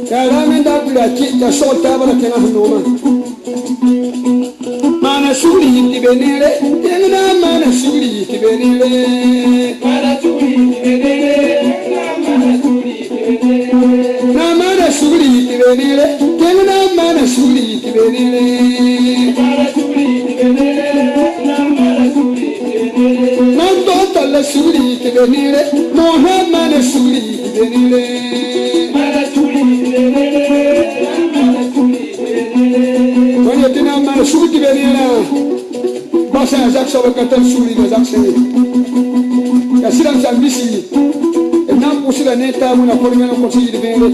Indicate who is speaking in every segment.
Speaker 1: Karamenda bulaki ya shota bana tena noma. Mana shuri tibenile, tena mana shuri tibenile. Mana shuri tibenile, mana shuri tibenile. Na mana shuri tibenile, tena mana shuri tibenile. Mana shuri tibenile, na mana shuri tibenile. Na tota la shuri tibenile, no ha mana shuri tibenile. When you didn't man shoot the Benina, Bassa and Jackson were cut and shooting as actually. Yasiran Sambisi, and now push the neta when a polymer considered the Benny.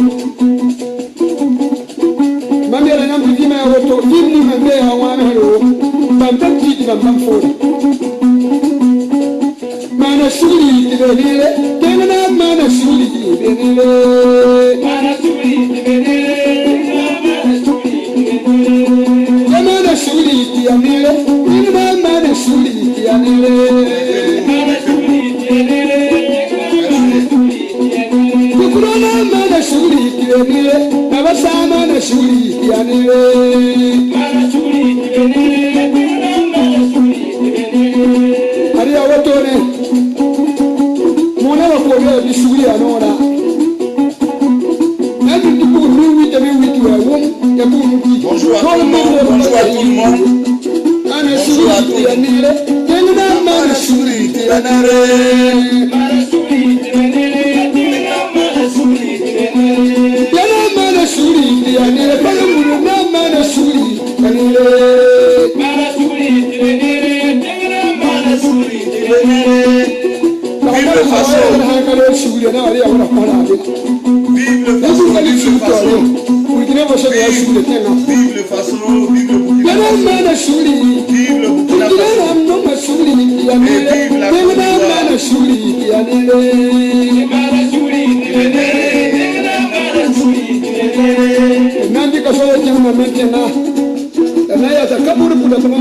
Speaker 1: Mamma and I'm giving my auto, give him a day I want hello, but that did not come for it. Mana shooting the Benny, then a man a shooting the Benny. Mana shooting the Benny. Shuri anile, ina mana shuri anile. Mana shuri anile, kukurana mana shuri anile, nabasa mana shuri anile. Mana shuri anile, mana shuri anile. Ari awotone, mona wakoya di shuri anora. Nadi tuku miwi tabi witu ya wom. Bonjour à tout le monde, bonjour à tout le monde. Bonjour à tous. Vive le façon. Vive le façon. Vive le façon. Vive le façon, vive le Burkina Faso, vive le Burkina Faso, et vive la Côte d'Ivoire.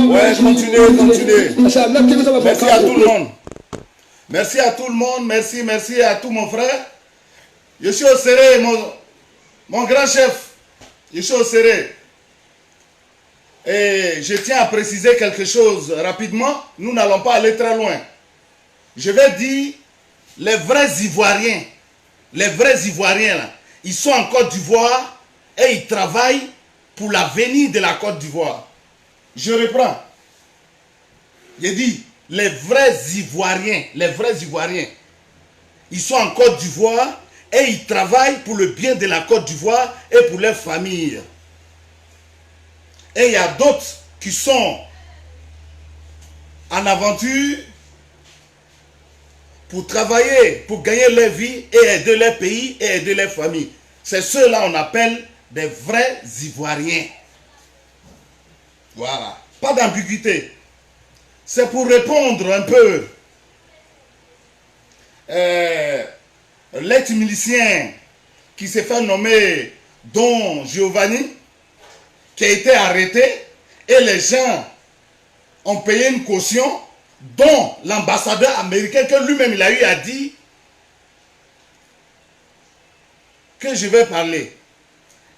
Speaker 1: Ouais, continuez. Merci à tout le monde. Merci à tout le monde, merci à tous mon frère. Je suis au Séré, mon grand chef. Je suis au Séré. Et je tiens à préciser quelque chose rapidement. Nous n'allons pas aller très loin. Je vais dire les vrais Ivoiriens. Les vrais Ivoiriens, là, ils sont en Côte d'Ivoire et ils travaillent pour l'avenir de la Côte d'Ivoire. Je reprends. J'ai dit les vrais Ivoiriens. Les vrais Ivoiriens. Ils sont en Côte d'Ivoire. Et ils travaillent pour le bien de la Côte d'Ivoire et pour leurs familles. Et il y a d'autres qui sont en aventure pour travailler, pour gagner leur vie et aider leur pays et aider leurs familles. C'est ceux-là qu'on appelle des vrais Ivoiriens. Voilà. Pas d'ambiguïté. C'est pour répondre un peu. L'ex-milicien qui s'est fait nommer Don Giovanni, qui a été arrêté, et les gens ont payé une caution, dont l'ambassadeur américain, que lui-même il a eu à dire que je vais parler.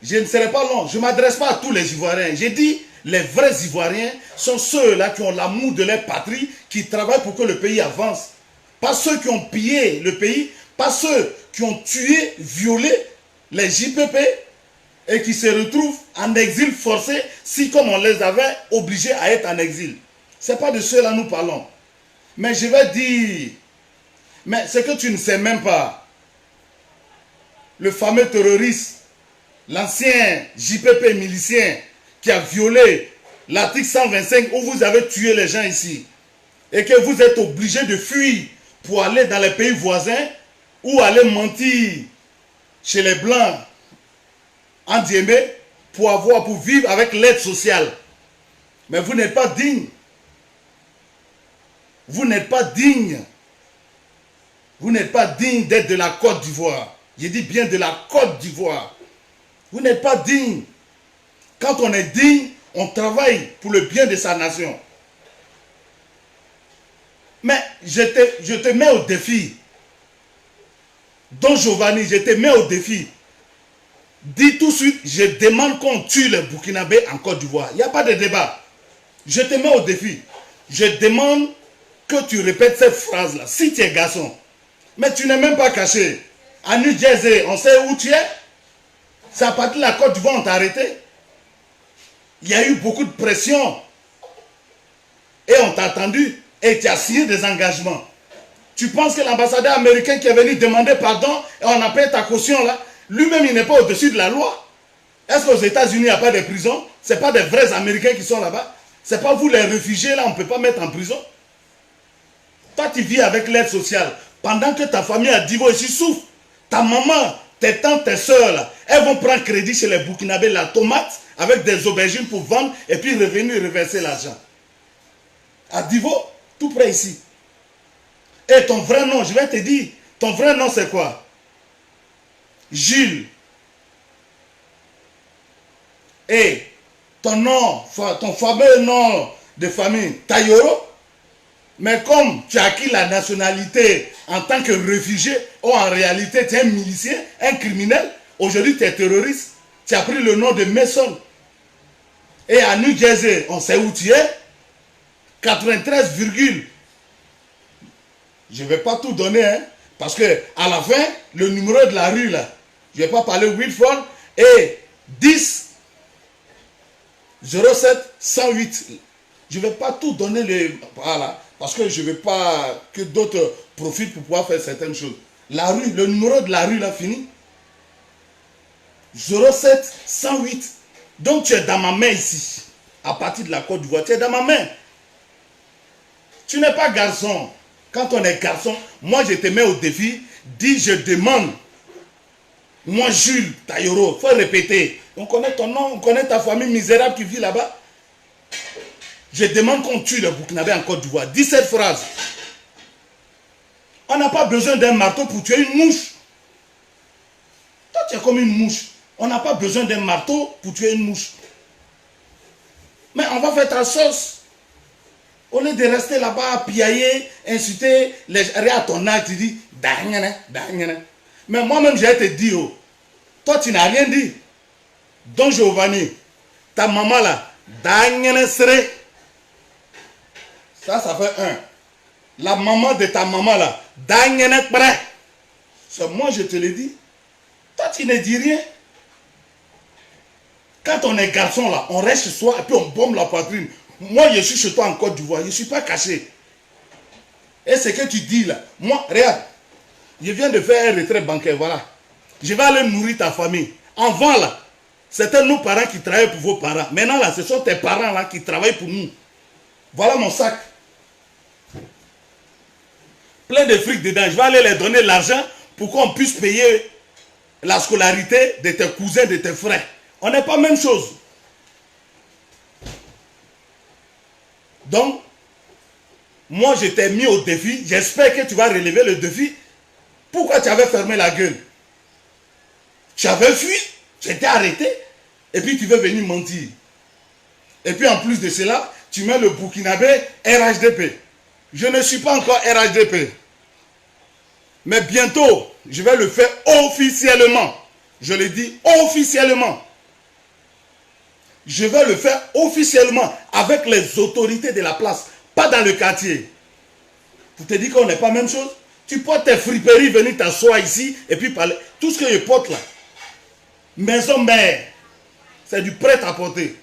Speaker 1: Je ne serai pas long, je ne m'adresse pas à tous les Ivoiriens. J'ai dit, les vrais Ivoiriens sont ceux-là qui ont l'amour de leur patrie, qui travaillent pour que le pays avance. Pas ceux qui ont pillé le pays, pas ceux qui ont tué, violé les JPP et qui se retrouvent en exil forcé si comme on les avait obligés à être en exil. Ce n'est pas de ceux-là nous parlons. Mais je vais dire, mais ce que tu ne sais même pas, le fameux terroriste, l'ancien JPP milicien qui a violé l'article 125 où vous avez tué les gens ici et que vous êtes obligés de fuir pour aller dans les pays voisins ou aller mentir chez les Blancs en Diémé pour vivre avec l'aide sociale. Mais vous n'êtes pas digne. Vous n'êtes pas digne. Vous n'êtes pas digne d'être de la Côte d'Ivoire. Je dis bien de la Côte d'Ivoire. Vous n'êtes pas digne. Quand on est digne, on travaille pour le bien de sa nation. Mais je te mets au défi. Don Giovanni, je te mets au défi. dis tout de suite, je demande qu'on tue les Burkinabés en Côte d'Ivoire. Il n'y a pas de débat. Je te mets au défi. Je demande que tu répètes cette phrase-là. Si tu es garçon, mais tu n'es même pas caché. À New Jersey, on sait où tu es. C'est à partir de la Côte d'Ivoire on t'a arrêté. Il y a eu beaucoup de pression. Et on t'a attendu. Et tu as signé des engagements. Tu penses que l'ambassadeur américain qui est venu demander pardon et on a payé ta caution là, lui-même il n'est pas au-dessus de la loi. Est-ce qu'aux États-Unis il n'y a pas de prison? Ce n'est pas des vrais Américains qui sont là-bas. Ce n'est pas vous les réfugiés là, on ne peut pas mettre en prison. Toi tu vis avec l'aide sociale. Pendant que ta famille a divorcé, souffre. Ta maman, tes tantes, tes soeurs là, elles vont prendre crédit chez les Burkinabés, la tomate avec des aubergines pour vendre et puis revenir reverser l'argent. À Divo, tout près ici. Et ton vrai nom, je vais te dire, ton vrai nom c'est quoi? Jules. Et ton nom, ton fameux nom de famille, Tayoro. Mais comme tu as acquis la nationalité en tant que réfugié, ou en réalité tu es un milicien, un criminel, aujourd'hui tu es terroriste, tu as pris le nom de Mason. Et à New Jersey, on sait où tu es, 93, je ne vais pas tout donner, hein, parce que à la fin, le numéro de la rue, là, je ne vais pas parler Wilford, et 10 07 108. Je ne vais pas tout donner, voilà, parce que je ne veux pas que d'autres profitent pour pouvoir faire certaines choses. La rue, le numéro de la rue, là, fini. 07 108. Donc tu es dans ma main ici, à partir de la Côte d'Ivoire, tu es dans ma main. Tu n'es pas garçon. Quand on est garçon, moi je te mets au défi, dis je demande. Moi Jules Tayoro, il faut répéter. On connaît ton nom, on connaît ta famille misérable qui vit là-bas. Je demande qu'on tue le Burkinabé en Côte d'Ivoire. Dis cette phrase. On n'a pas besoin d'un marteau pour tuer une mouche. Toi tu es comme une mouche. On n'a pas besoin d'un marteau pour tuer une mouche. Mais on va faire ta sauce. Au lieu de rester là-bas, piailler, insulter, à ton âge, tu dis, Dangana, Dangana. Mais moi-même, je vais te dire, oh, toi, tu n'as rien dit. Don Giovanni, ta maman là, Dangana serait. Ça fait un. La maman de ta maman là, Dangana prêt. C'est moi, je te l'ai dit. Toi, tu ne dis rien. Quand on est garçon là, on reste chez soi et puis on bombe la poitrine. Moi, je suis chez toi en Côte d'Ivoire. Je ne suis pas caché. Et ce que tu dis là, moi, regarde, je viens de faire un retrait bancaire, voilà. Je vais aller nourrir ta famille. Avant là, c'était nos parents qui travaillaient pour vos parents. Maintenant là, ce sont tes parents là qui travaillent pour nous. Voilà mon sac. Plein de fric dedans. Je vais aller leur donner l'argent pour qu'on puisse payer la scolarité de tes cousins, de tes frères. On n'est pas la même chose. Donc, moi je t'ai mis au défi. J'espère que tu vas relever le défi. Pourquoi tu avais fermé la gueule? Tu avais fui, tu étais arrêté. Et puis tu veux venir mentir. Et puis en plus de cela, tu mets le Burkinabé RHDP. Je ne suis pas encore RHDP. Mais bientôt, je vais le faire officiellement. Je le dis officiellement. Je vais le faire officiellement avec les autorités de la place, pas dans le quartier. Pour te dire qu'on n'est pas la même chose. Tu portes tes friperies, venir t'asseoir ici et puis parler. Tout ce que je porte là, maison mère, c'est du prêt à porter.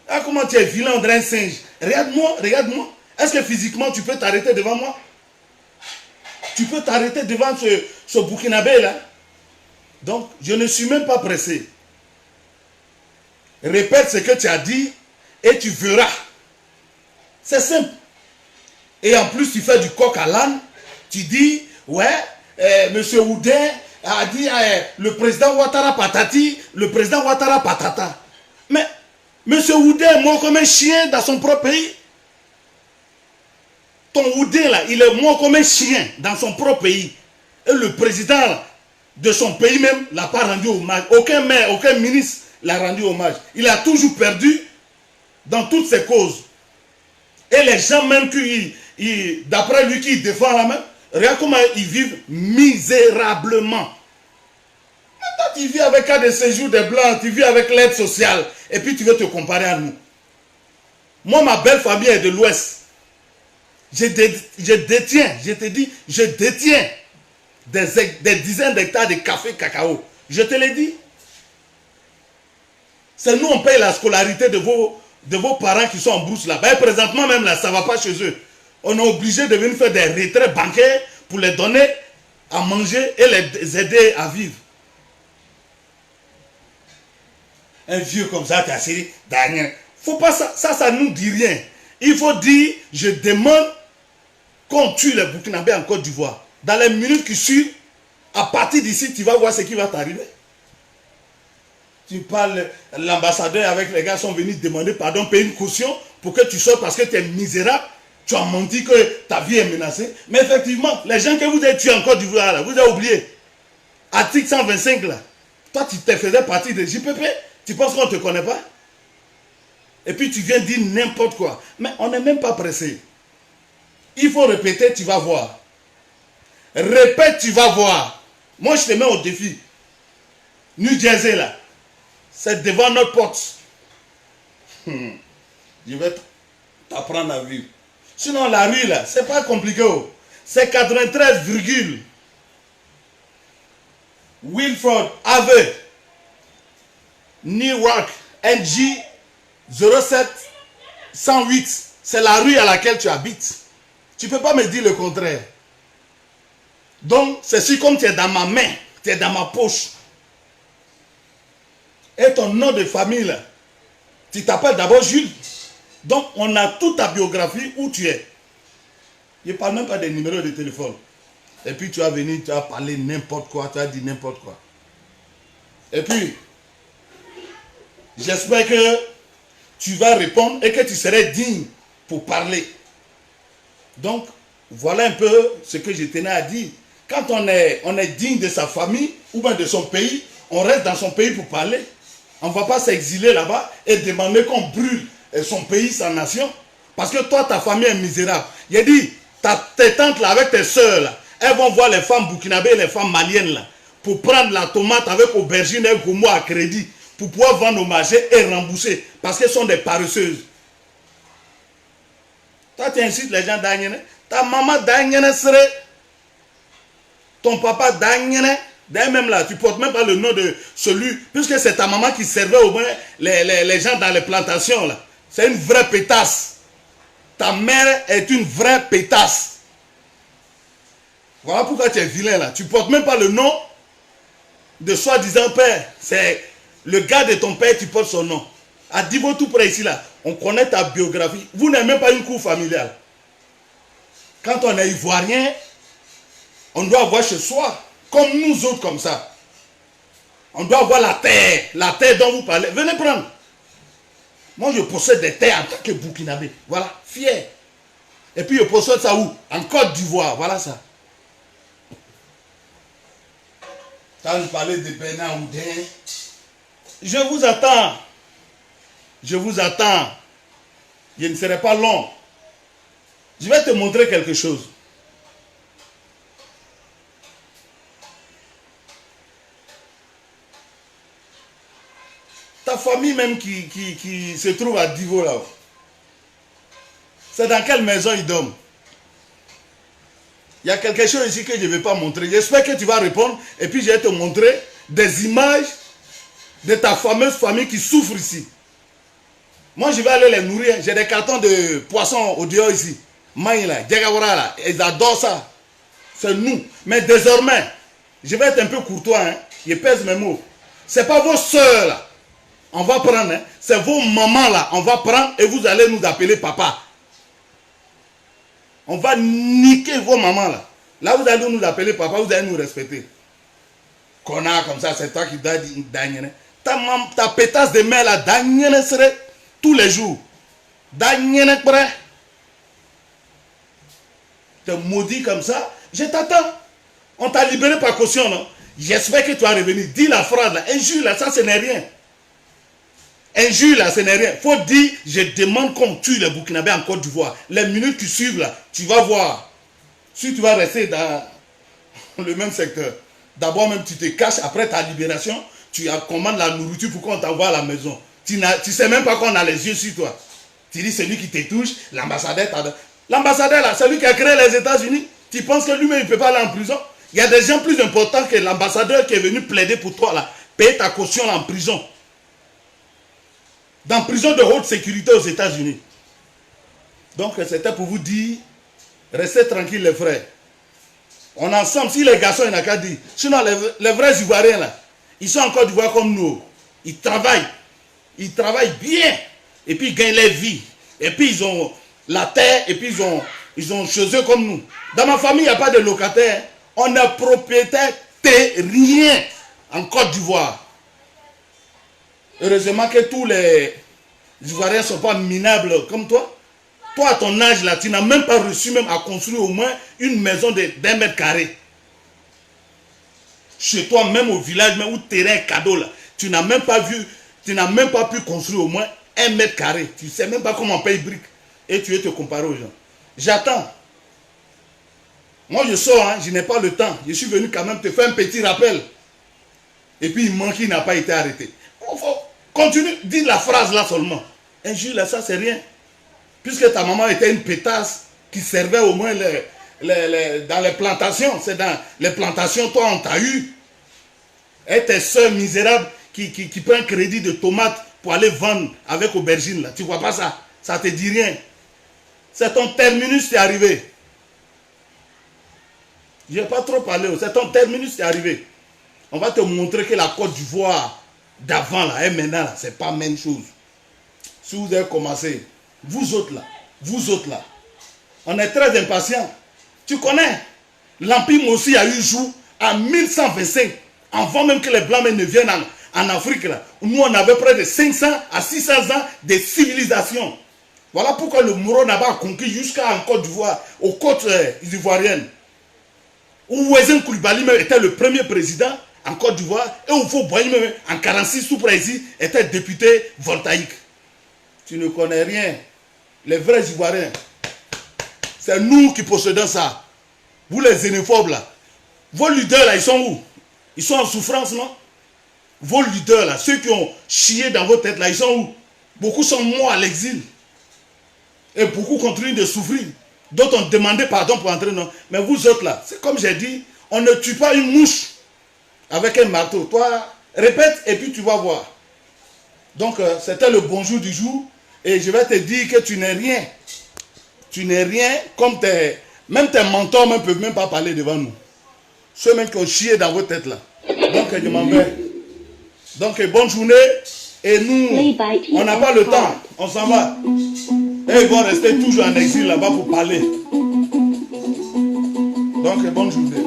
Speaker 1: Ah, comment tu es vilain, on dirait un singe. Regarde-moi, regarde-moi. Est-ce que physiquement tu peux t'arrêter devant moi? Tu peux t'arrêter devant ce Burkinabé là? Donc, je ne suis même pas pressé. Répète ce que tu as dit et tu verras. C'est simple. Et en plus, tu fais du coq à l'âne. Tu dis, ouais, monsieur Oudin a dit le président Ouattara patati, le président Ouattara patata. Mais monsieur Oudin est mort comme un chien dans son propre pays. Ton Oudin là, il est mort comme un chien dans son propre pays. Et le président de son pays même l'a pas rendu hommage. Aucun maire, aucun ministre l'a rendu hommage. Il a toujours perdu dans toutes ses causes. Et les gens même qui, d'après lui qui défend la main, regarde comment ils vivent misérablement. Toi, tu vis avec un de séjour des Blancs, tu vis avec l'aide sociale, et puis tu veux te comparer à nous. Moi, ma belle famille est de l'Ouest. Je détiens, je te dis, je détiens des dizaines d'hectares de café cacao. Je te l'ai dit. C'est nous, on paye la scolarité de vos parents qui sont en brousse là-bas. Et présentement même là, ça ne va pas chez eux. On est obligé de venir faire des retraits bancaires pour les donner à manger et les aider à vivre. Un vieux comme ça, tu as assis, faut pas ça, ça nous dit rien. Il faut dire, je demande qu'on tue les Burkinabés en Côte d'Ivoire. Dans les minutes qui suivent, à partir d'ici, tu vas voir ce qui va t'arriver. Tu parles, l'ambassadeur avec les gars sont venus demander pardon, payer une caution pour que tu sortes parce que tu es misérable. Tu as menti que ta vie est menacée. Mais effectivement, les gens que vous avez tués en Côte d'Ivoire, vous avez oublié. Article 125 là. Toi, tu te faisais partie de JPP. Tu penses qu'on ne te connaît pas? Et puis tu viens dire n'importe quoi. Mais on n'est même pas pressé. Il faut répéter, tu vas voir. Répète, tu vas voir. Moi, je te mets au défi. New Jersey là. C'est devant notre porte. Je vais t'apprendre à vivre. Sinon, la rue, là, c'est pas compliqué. C'est 93, Wilford Ave, Newark, NG 07 108. C'est la rue à laquelle tu habites. Tu ne peux pas me dire le contraire. Donc, c'est si comme tu es dans ma main, tu es dans ma poche. Et ton nom de famille, là, tu t'appelles d'abord Jules. Donc, on a toute ta biographie où tu es. Je ne parle même pas des numéros de téléphone. Et puis, tu vas venir, tu vas parler n'importe quoi, tu vas dire n'importe quoi. Et puis, j'espère que tu vas répondre et que tu serais digne pour parler. Donc, voilà un peu ce que je tenais à dire. Quand on est digne de sa famille ou bien de son pays, on reste dans son pays pour parler. On ne va pas s'exiler là-bas et demander qu'on brûle son pays, sa nation. Parce que toi, ta famille est misérable. J'ai dit, tes tantes là, avec tes soeurs là, elles vont voir les femmes burkinabées et les femmes maliennes là, pour prendre la tomate avec aubergine et gourmand à crédit, pour pouvoir vendre au marché et rembourser. Parce qu'elles sont des paresseuses. Toi, tu incites les gens d'Agnene. Ta maman d'Agnene serait... Ton papa d'Agnene. D'ailleurs, même là, tu ne portes même pas le nom de celui, puisque c'est ta maman qui servait au moins les gens dans les plantations là. C'est une vraie pétasse. Ta mère est une vraie pétasse. Voilà pourquoi tu es vilain là. Tu ne portes même pas le nom de soi-disant père. C'est le gars de ton père, tu portes son nom. À Divo tout près ici là, on connaît ta biographie. Vous n'avez même pas une cour familiale. Quand on est ivoirien, on doit avoir chez soi, comme nous autres comme ça. On doit avoir la terre dont vous parlez. Venez prendre. Moi, je possède des terres en tant que Burkinabé. Voilà, fier. Et puis, je possède ça où? En Côte d'Ivoire. Voilà ça. Quand vous parlez de Bénin Oudin, je vous attends. Je vous attends. Je ne serai pas long. Je vais te montrer quelque chose. Ta famille même qui se trouve à Divo là-haut. C'est dans quelle maison ils dorment? Il y a quelque chose ici que je ne vais pas montrer. J'espère que tu vas répondre et puis je vais te montrer des images de ta fameuse famille qui souffre ici. Moi, je vais aller les nourrir. J'ai des cartons de poissons au dehors ici. Maï là, Djagawara là, ils adorent ça. C'est nous. Mais désormais, je vais être un peu courtois. Hein. Je pèse mes mots. Ce n'est pas vos soeurs là. On va prendre. Hein. C'est vos mamans là. On va prendre et vous allez nous appeler papa. On va niquer vos mamans là. Là, vous allez nous appeler papa, vous allez nous respecter. Connard comme ça, c'est toi qui dois dire Daniel. Ta pétasse de mère là, Daniel serait tous les jours. Daniel prêt. Tu es maudit comme ça. Je t'attends. On t'a libéré par caution, non? J'espère que tu vas revenir. Dis la phrase là. Injure là, ça ce n'est rien. Injure là, ce n'est rien. Faut dire, je demande qu'on tue les Burkinabés en Côte d'Ivoire. Les minutes qui suivent là, tu vas voir. Si tu vas rester dans le même secteur. D'abord même tu te caches, après ta libération, tu commandes la nourriture pour qu'on t'envoie à la maison. Tu ne sais même pas qu'on a les yeux sur toi. Tu dis celui qui te touche, l'ambassadeur t'adore. L'ambassadeur là, c'est lui qui a créé les États-Unis. Tu penses que lui-même il ne peut pas aller en prison? Il y a des gens plus importants que l'ambassadeur qui est venu plaider pour toi là. Payer ta caution là, en prison. Dans prison de haute sécurité aux États-Unis. Donc c'était pour vous dire, restez tranquilles les frères. On est ensemble, si les garçons ils n'ont qu'à dire. Sinon les vrais Ivoiriens là, ils sont en Côte d'Ivoire comme nous. Ils travaillent bien. Et puis ils gagnent leur vie. Et puis ils ont la terre et puis ils ont chez eux comme nous. Dans ma famille, il n'y a pas de locataire. On est propriétaire de rien en Côte d'Ivoire. Heureusement que tous les Ivoiriens ne sont pas minables comme toi. Toi, à ton âge là, tu n'as même pas reçu même à construire au moins une maison d'1 mètre carré. Chez toi, même au village, même où terrain cadeau là, tu n'as même pas pu construire au moins 1 mètre carré. Tu ne sais même pas comment on paye briques. Et tu veux te comparer aux gens. J'attends. Moi, je sors, hein, je n'ai pas le temps. Je suis venu quand même te faire un petit rappel. Et puis, il manque, il n'a pas été arrêté. Il faut continuer, dire la phrase là seulement. Injure là, ça c'est rien. Puisque ta maman était une pétasse qui servait au moins dans les plantations. C'est dans les plantations, toi, on t'a eu. Et tes soeurs misérables qui prennent crédit de tomates pour aller vendre avec aubergine là. Tu vois pas ça? Ça te dit rien. C'est ton terminus qui est arrivé. Je n'ai pas trop parlé. C'est ton terminus qui est arrivé. On va te montrer que la Côte d'Ivoire d'avant là et maintenant là, c'est pas la même chose. Si vous avez commencé, vous autres là, on est très impatients. Tu connais, l'Empire aussi a eu jour en 1125, avant même que les Blancs ne viennent en Afrique là. Nous on avait près de 500 à 600 ans de civilisation. Voilà pourquoi le Mouro n'a pas conquis jusqu'à en Côte d'Ivoire, aux côtes ivoiriennes. Où Ouézen Koulibaly même était le premier président en Côte d'Ivoire et Oufo Boigny même en 46 sous président était député voltaïque. Tu ne connais rien. Les vrais Ivoiriens, c'est nous qui possédons ça. Vous les xénophobes là, vos leaders là, ils sont où? Ils sont en souffrance, non? Vos leaders là, ceux qui ont chié dans vos têtes là, ils sont où? Beaucoup sont morts à l'exil. Et beaucoup continuent de souffrir. D'autres ont demandé pardon pour entrer, non. Mais vous autres là, c'est comme j'ai dit, on ne tue pas une mouche avec un marteau. Toi, répète et puis tu vas voir. Donc, c'était le bonjour du jour. Et je vais te dire que tu n'es rien. Tu n'es rien comme même tes mentors ne peuvent même pas parler devant nous. Ceux mêmes qui ont chié dans vos têtes là. Donc, je m'en vais. Donc, bonne journée. Et nous, on n'a pas le temps. On s'en va. Et ils vont rester toujours en exil là-bas pour parler. Donc, bonne journée.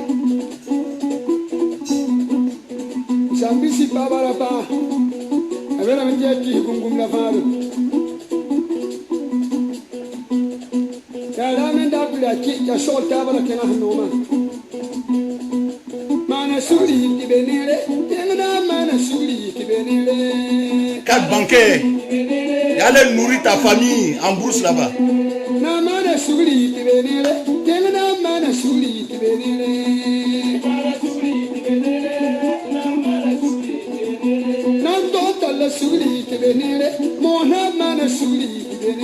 Speaker 1: Quatre banquets. Et allez nourrir ta famille en bourse là-bas.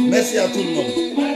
Speaker 1: Merci à tout le monde.